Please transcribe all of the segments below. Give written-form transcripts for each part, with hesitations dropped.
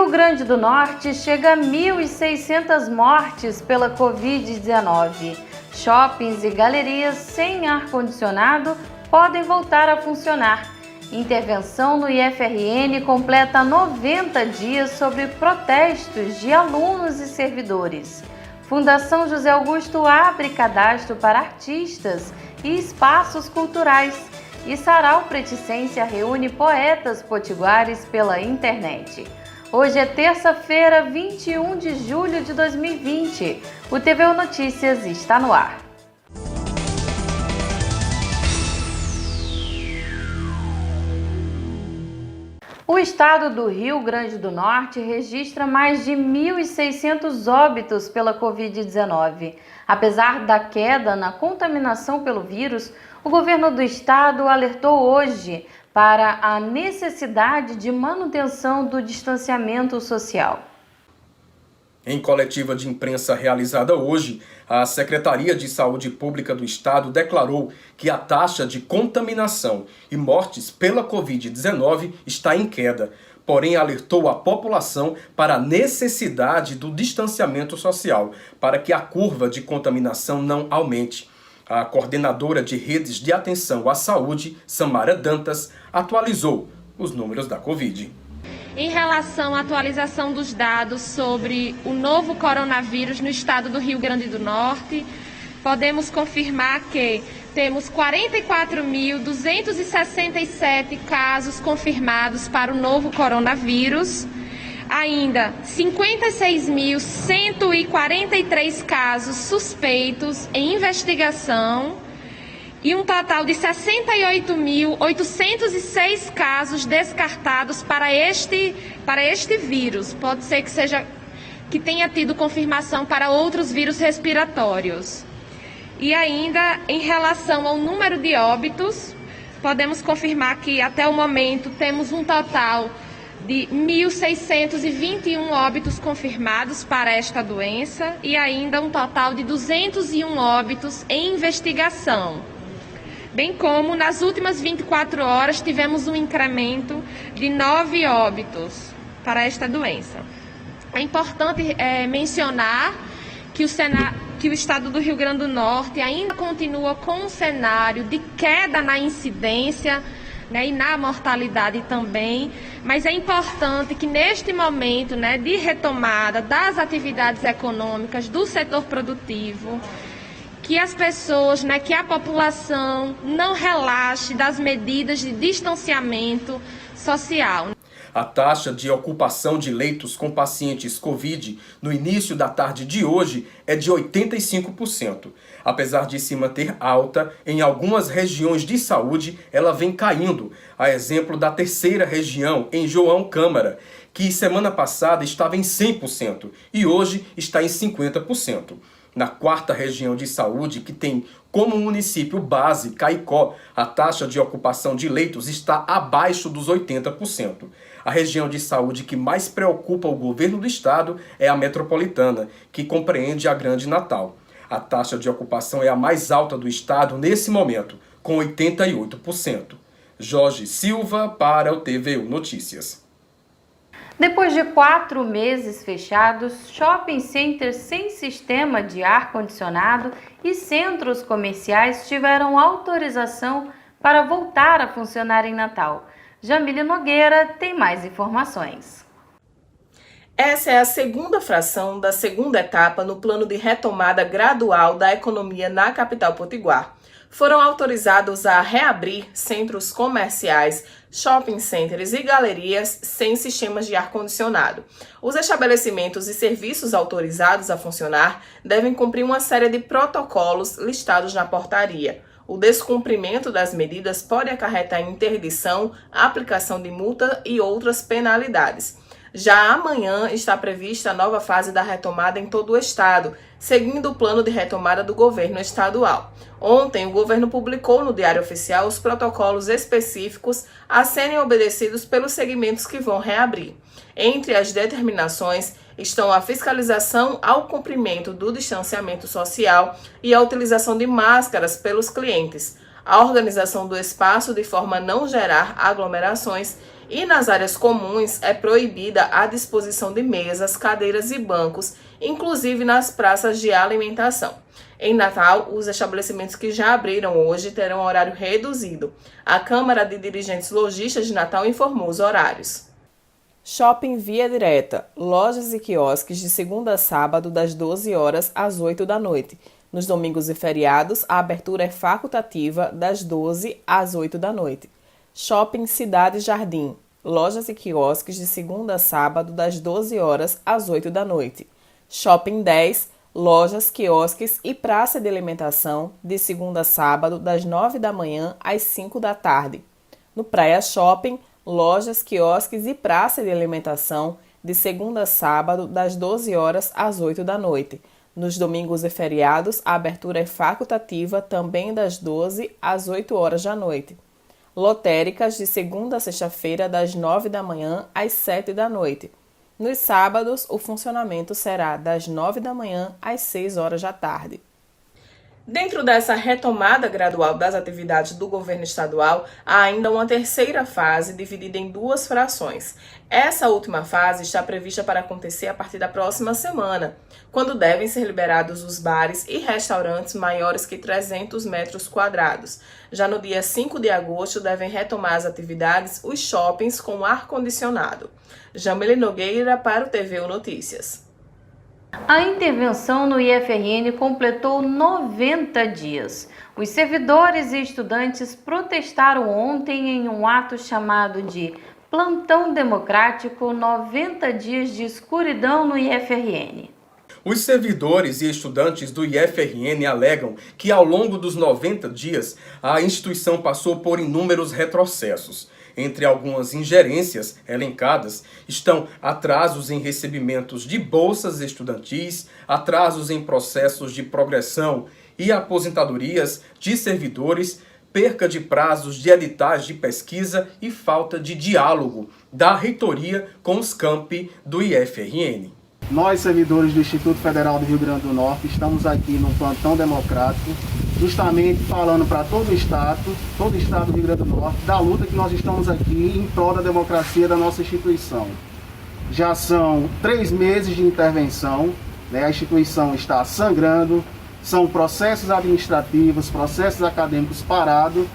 Rio Grande do Norte chega a 1.600 mortes pela Covid-19. Shoppings e galerias sem ar-condicionado podem voltar a funcionar. Intervenção no IFRN completa 90 dias sobre protestos de alunos e servidores. Fundação José Augusto abre cadastro para artistas e espaços culturais. E Sarau Preticência reúne poetas potiguares pela internet. Hoje é terça-feira, 21 de julho de 2020. O TVU Notícias está no ar. O estado do Rio Grande do Norte registra mais de 1.600 óbitos pela Covid-19. Apesar da queda na contaminação pelo vírus, o governo do estado alertou hoje para a necessidade de manutenção do distanciamento social. Em coletiva de imprensa realizada hoje, a Secretaria de Saúde Pública do Estado declarou que a taxa de contaminação e mortes pela Covid-19 está em queda, porém alertou a população para a necessidade do distanciamento social para que a curva de contaminação não aumente. A coordenadora de redes de atenção à saúde, Samara Dantas, atualizou os números da Covid. Em relação à atualização dos dados sobre o novo coronavírus no estado do Rio Grande do Norte, podemos confirmar que temos 44.267 casos confirmados para o novo coronavírus, ainda 56.143 casos suspeitos em investigação, e um total de 68.806 casos descartados para este vírus. Pode ser que tenha tido confirmação para outros vírus respiratórios. E ainda, em relação ao número de óbitos, podemos confirmar que até o momento temos um total de 1.621 óbitos confirmados para esta doença e ainda um total de 201 óbitos em investigação. Bem como nas últimas 24 horas tivemos um incremento de 9 óbitos para esta doença. É importante mencionar que o estado do Rio Grande do Norte ainda continua com um cenário de queda na incidência, e na mortalidade também, mas é importante que neste momento de retomada das atividades econômicas, do setor produtivo, que as pessoas, que a população não relaxe das medidas de distanciamento social. A taxa de ocupação de leitos com pacientes Covid no início da tarde de hoje é de 85%. Apesar de se manter alta, em algumas regiões de saúde ela vem caindo. A exemplo da terceira região, em João Câmara, que semana passada estava em 100% e hoje está em 50%. Na quarta região de saúde, que tem como município base Caicó, a taxa de ocupação de leitos está abaixo dos 80%. A região de saúde que mais preocupa o governo do estado é a metropolitana, que compreende a Grande Natal. A taxa de ocupação é a mais alta do estado nesse momento, com 88%. Jorge Silva para o TVU Notícias. Depois de 4 meses fechados, shopping centers sem sistema de ar-condicionado e centros comerciais tiveram autorização para voltar a funcionar em Natal. Jamile Nogueira tem mais informações. Essa é a segunda fração da segunda etapa no plano de retomada gradual da economia na capital potiguar. Foram autorizados a reabrir centros comerciais, shopping centers e galerias sem sistemas de ar-condicionado. Os estabelecimentos e serviços autorizados a funcionar devem cumprir uma série de protocolos listados na portaria. O descumprimento das medidas pode acarretar interdição, aplicação de multa e outras penalidades. Já amanhã está prevista a nova fase da retomada em todo o estado, seguindo o plano de retomada do governo estadual. Ontem, o governo publicou no Diário Oficial os protocolos específicos a serem obedecidos pelos segmentos que vão reabrir. Entre as determinações estão a fiscalização ao cumprimento do distanciamento social e a utilização de máscaras pelos clientes, a organização do espaço de forma a não gerar aglomerações E nas áreas comuns é proibida a disposição de mesas, cadeiras e bancos, inclusive nas praças de alimentação. Em Natal, os estabelecimentos que já abriram hoje terão horário reduzido. A Câmara de Dirigentes Lojistas de Natal informou os horários. Shopping Via Direta, lojas e quiosques de segunda a sábado das 12 horas às 8 da noite. Nos domingos e feriados, a abertura é facultativa das 12 às 8 da noite. Shopping Cidade Jardim, lojas e quiosques de segunda a sábado das 12 horas às 8 da noite. Shopping 10, lojas, quiosques e praça de alimentação de segunda a sábado das 9 da manhã às 5 da tarde. No Praia Shopping, lojas, quiosques e praça de alimentação de segunda a sábado das 12 horas às 8 da noite. Nos domingos e feriados, a abertura é facultativa também das 12 às 8 horas da noite. Lotéricas de segunda a sexta-feira das 9 da manhã às 7 da noite. Nos sábados, o funcionamento será das 9 da manhã às 6 horas da tarde. Dentro dessa retomada gradual das atividades do governo estadual, há ainda uma terceira fase dividida em duas frações. Essa última fase está prevista para acontecer a partir da próxima semana, quando devem ser liberados os bares e restaurantes maiores que 300 metros quadrados. Já no dia 5 de agosto devem retomar as atividades os shoppings com ar-condicionado. Jamile Nogueira para o TVU Notícias. A intervenção no IFRN completou 90 dias. Os servidores e estudantes protestaram ontem em um ato chamado de Plantão Democrático 90 dias de escuridão no IFRN. Os servidores e estudantes do IFRN alegam que ao longo dos 90 dias a instituição passou por inúmeros retrocessos. Entre algumas ingerências elencadas estão atrasos em recebimentos de bolsas estudantis, atrasos em processos de progressão e aposentadorias de servidores, perca de prazos de editais de pesquisa e falta de diálogo da reitoria com os campi do IFRN. Nós, servidores do Instituto Federal do Rio Grande do Norte, estamos aqui no Plantão Democrático, justamente falando para todo o Estado do Rio Grande do Norte, da luta que nós estamos aqui em prol da democracia da nossa instituição. Já são 3 meses de intervenção, né? A instituição está sangrando, são processos administrativos, processos acadêmicos parados,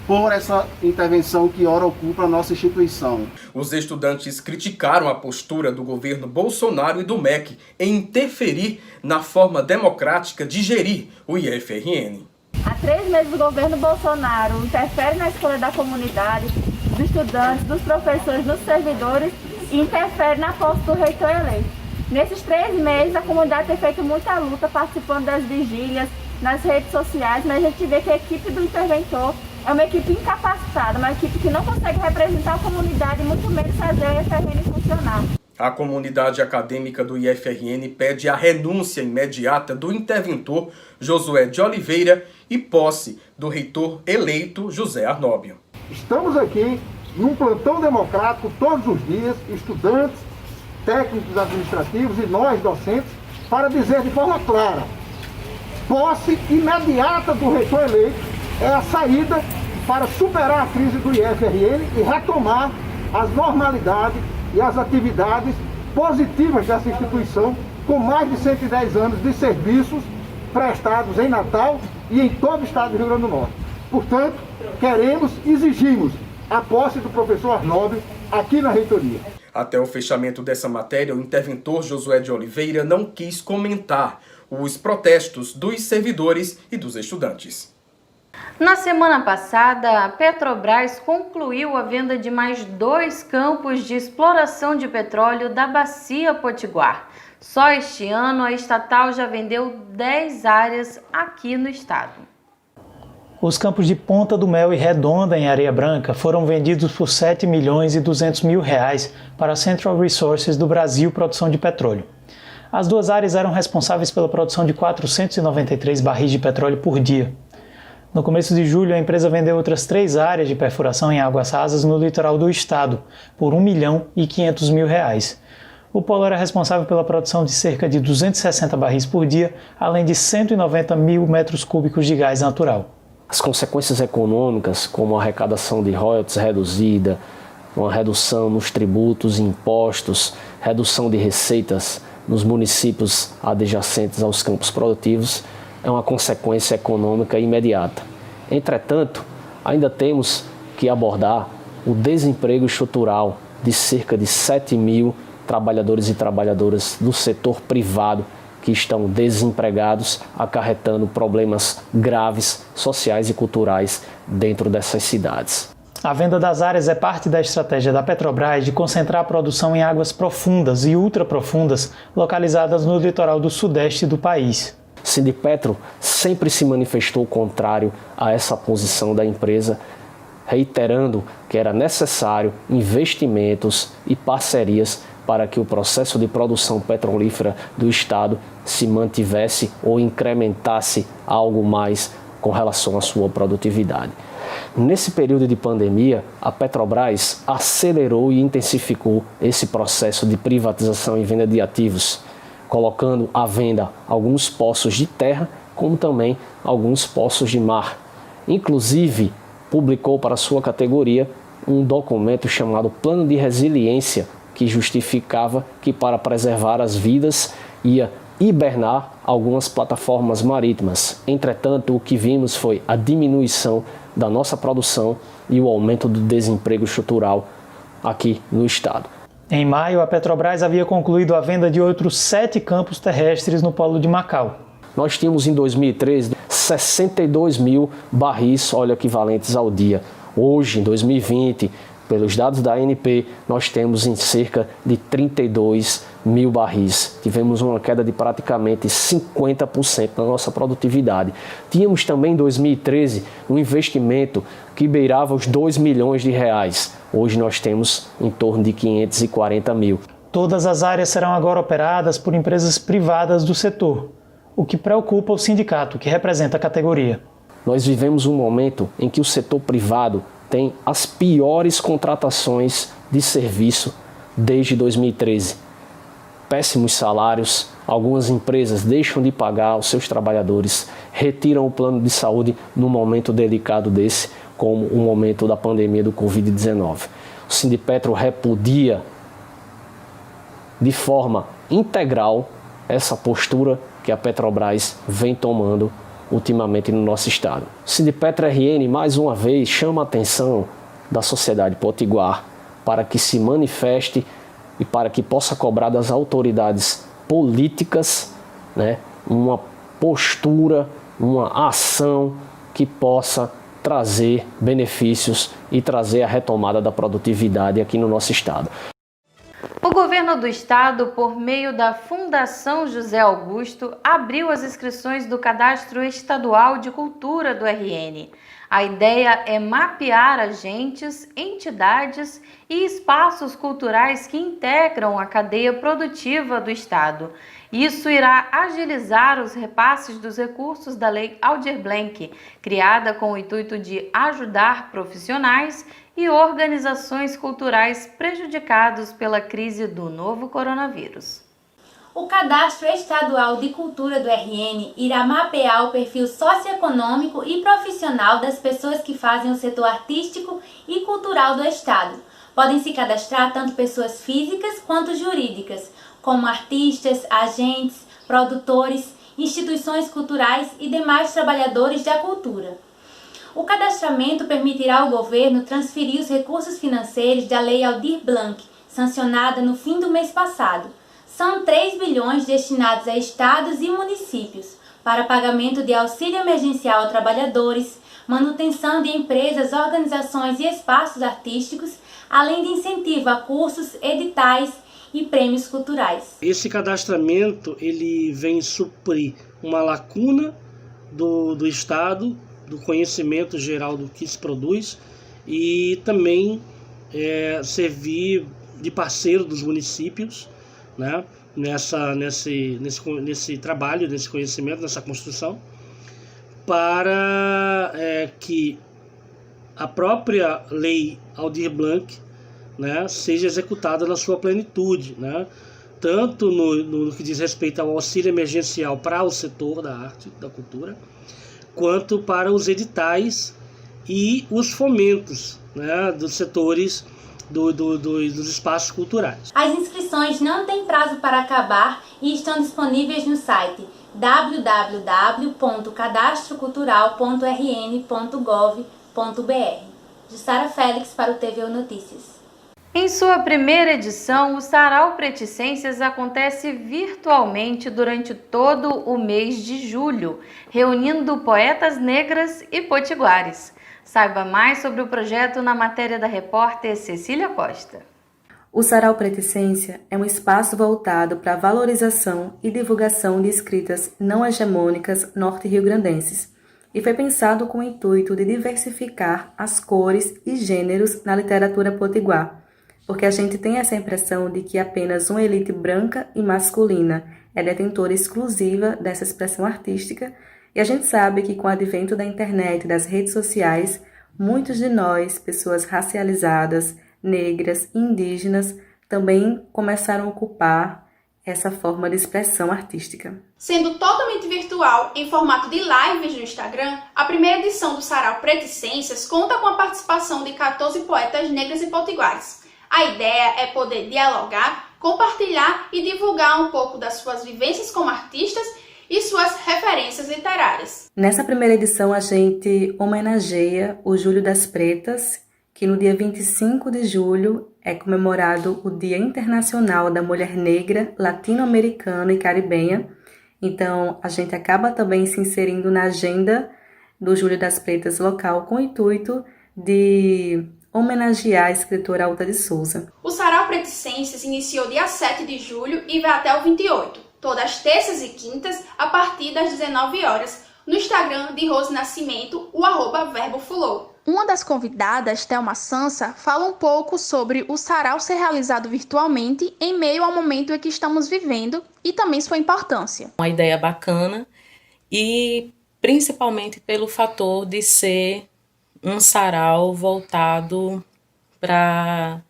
por essa intervenção que ora ocupa a nossa instituição. Os estudantes criticaram a postura do governo Bolsonaro e do MEC em interferir na forma democrática de gerir o IFRN. Há 3 meses o governo Bolsonaro interfere na escolha da comunidade, dos estudantes, dos professores, dos servidores e interfere na posse do reitor eleito. Nesses 3 meses a comunidade tem feito muita luta, participando das vigílias, nas redes sociais, mas a gente vê que a equipe do interventor é uma equipe incapacitada, uma equipe que não consegue representar a comunidade e muito menos fazer o IFRN funcionar. A comunidade acadêmica do IFRN pede a renúncia imediata do interventor Josué de Oliveira e posse do reitor eleito José Arnóbio. Estamos aqui num plantão democrático todos os dias, estudantes, técnicos administrativos e nós, docentes, para dizer de forma clara: posse imediata do reitor eleito é a saída para superar a crise do IFRN e retomar as normalidades e as atividades positivas dessa instituição, com mais de 110 anos de serviços prestados em Natal e em todo o estado do Rio Grande do Norte. Portanto, exigimos a posse do professor Arnóbio aqui na reitoria. Até o fechamento dessa matéria, o interventor Josué de Oliveira não quis comentar os protestos dos servidores e dos estudantes. Na semana passada, a Petrobras concluiu a venda de mais 2 campos de exploração de petróleo da Bacia Potiguar. Só este ano, a estatal já vendeu 10 áreas aqui no estado. Os campos de Ponta do Mel e Redonda, em Areia Branca, foram vendidos por R$7 milhões e 200 mil para a Central Resources do Brasil Produção de Petróleo. As 2 áreas eram responsáveis pela produção de 493 barris de petróleo por dia. No começo de julho, a empresa vendeu outras 3 áreas de perfuração em águas rasas no litoral do estado, por R$1 milhão e 500 mil. O polo era responsável pela produção de cerca de 260 barris por dia, além de 190 mil metros cúbicos de gás natural. As consequências econômicas, como a arrecadação de royalties reduzida, uma redução nos tributos e impostos, redução de receitas nos municípios adjacentes aos campos produtivos, é uma consequência econômica imediata. Entretanto, ainda temos que abordar o desemprego estrutural de cerca de 7 mil trabalhadores e trabalhadoras do setor privado que estão desempregados, acarretando problemas graves sociais e culturais dentro dessas cidades. A venda das áreas é parte da estratégia da Petrobras de concentrar a produção em águas profundas e ultraprofundas localizadas no litoral do sudeste do país. Sindipetro sempre se manifestou contrário a essa posição da empresa, reiterando que era necessário investimentos e parcerias para que o processo de produção petrolífera do Estado se mantivesse ou incrementasse algo mais com relação à sua produtividade. Nesse período de pandemia, a Petrobras acelerou e intensificou esse processo de privatização e venda de ativos, colocando à venda alguns poços de terra, como também alguns poços de mar. Inclusive, publicou para sua categoria um documento chamado Plano de Resiliência, que justificava que para preservar as vidas ia hibernar algumas plataformas marítimas. Entretanto, o que vimos foi a diminuição da nossa produção e o aumento do desemprego estrutural aqui no estado. Em maio, a Petrobras havia concluído a venda de outros 7 campos terrestres no polo de Macau. Nós tínhamos em 2013 62 mil barris óleo equivalentes ao dia. Hoje, em 2020, pelos dados da ANP, nós temos em cerca de 32 mil barris. Tivemos uma queda de praticamente 50% na nossa produtividade. Tínhamos também em 2013 um investimento que beirava os 2 milhões de reais. Hoje nós temos em torno de 540 mil. Todas as áreas serão agora operadas por empresas privadas do setor, o que preocupa o sindicato, que representa a categoria. Nós vivemos um momento em que o setor privado tem as piores contratações de serviço desde 2013. Péssimos salários, algumas empresas deixam de pagar aos seus trabalhadores, retiram o plano de saúde num momento delicado desse, como o momento da pandemia do Covid-19. O Sindipetro repudia de forma integral essa postura que a Petrobras vem tomando ultimamente no nosso estado. O Sindipetro RN, mais uma vez, chama a atenção da sociedade potiguar para que se manifeste e para que possa cobrar das autoridades políticas, uma postura, uma ação que possa trazer benefícios e trazer a retomada da produtividade aqui no nosso estado. O governo do estado, por meio da Fundação José Augusto, abriu as inscrições do Cadastro Estadual de Cultura do RN. A ideia é mapear agentes, entidades e espaços culturais que integram a cadeia produtiva do estado. Isso irá agilizar os repasses dos recursos da Lei Aldir Blanc, criada com o intuito de ajudar profissionais e organizações culturais prejudicados pela crise do novo coronavírus. O Cadastro Estadual de Cultura do RN irá mapear o perfil socioeconômico e profissional das pessoas que fazem o setor artístico e cultural do estado. Podem se cadastrar tanto pessoas físicas quanto jurídicas, como artistas, agentes, produtores, instituições culturais e demais trabalhadores da cultura. O cadastramento permitirá ao governo transferir os recursos financeiros da Lei Aldir Blanc, sancionada no fim do mês passado. São 3 bilhões destinados a estados e municípios para pagamento de auxílio emergencial a trabalhadores, manutenção de empresas, organizações e espaços artísticos, além de incentivo a cursos, editais e prêmios culturais. Esse cadastramento ele vem suprir uma lacuna do Estado, do conhecimento geral do que se produz e também servir de parceiro dos municípios, nesse trabalho, nesse conhecimento, nessa construção, para que a própria Lei Aldir Blanc seja executada na sua plenitude, tanto no que diz respeito ao auxílio emergencial para o setor da arte, da cultura, quanto para os editais e os fomentos dos setores dos espaços culturais. As inscrições não têm prazo para acabar e estão disponíveis no site www.cadastrocultural.rn.gov.br. Jussara Félix para o TVU Notícias. Em sua primeira edição, o Sarau Preticências acontece virtualmente durante todo o mês de julho, reunindo poetas negras e potiguares. Saiba mais sobre o projeto na matéria da repórter Cecília Costa. O Sarau Preticência é um espaço voltado para a valorização e divulgação de escritas não hegemônicas norte-riograndenses e foi pensado com o intuito de diversificar as cores e gêneros na literatura potiguar, porque a gente tem essa impressão de que apenas uma elite branca e masculina é detentora exclusiva dessa expressão artística, e a gente sabe que com o advento da internet e das redes sociais, muitos de nós, pessoas racializadas, negras, indígenas, também começaram a ocupar essa forma de expressão artística. Sendo totalmente virtual, em formato de lives no Instagram, a primeira edição do Sarau Preticências conta com a participação de 14 poetas negras e potiguares. A ideia é poder dialogar, compartilhar e divulgar um pouco das suas vivências como artistas e suas referências literárias. Nessa primeira edição, a gente homenageia o Julho das Pretas, que no dia 25 de julho é comemorado o Dia Internacional da Mulher Negra, Latino-Americana e Caribenha. Então, a gente acaba também se inserindo na agenda do Julho das Pretas local com o intuito de homenagear a escritora Alta de Souza. O Sarau Preticências iniciou dia 7 de julho e vai até o 28, todas as terças e quintas, a partir das 19 horas, no Instagram de Rose Nascimento, o @verboflow. Uma das convidadas, Thelma Sansa, fala um pouco sobre o sarau ser realizado virtualmente em meio ao momento em que estamos vivendo e também sua importância. Uma ideia bacana e principalmente pelo fator de ser um sarau voltado para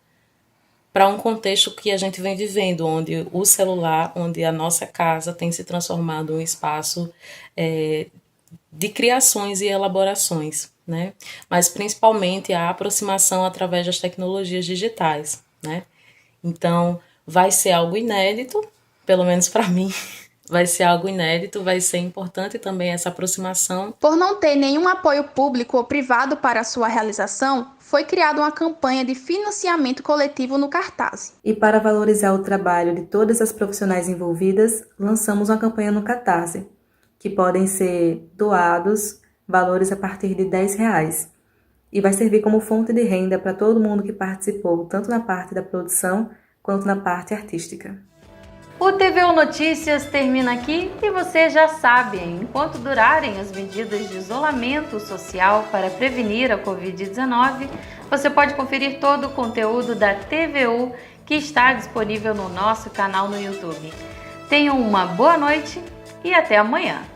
um contexto que a gente vem vivendo, onde o celular, onde a nossa casa tem se transformado em um espaço de criações e elaborações, né? Mas principalmente a aproximação através das tecnologias digitais, né? Então vai ser algo inédito, pelo menos para mim. Vai ser algo inédito, vai ser importante também essa aproximação. Por não ter nenhum apoio público ou privado para a sua realização, foi criada uma campanha de financiamento coletivo no Catarse. E para valorizar o trabalho de todas as profissionais envolvidas, lançamos uma campanha no Catarse, que podem ser doados valores a partir de R$10. E vai servir como fonte de renda para todo mundo que participou, tanto na parte da produção quanto na parte artística. O TVU Notícias termina aqui e você já sabe, enquanto durarem as medidas de isolamento social para prevenir a Covid-19, você pode conferir todo o conteúdo da TVU que está disponível no nosso canal no YouTube. Tenham uma boa noite e até amanhã!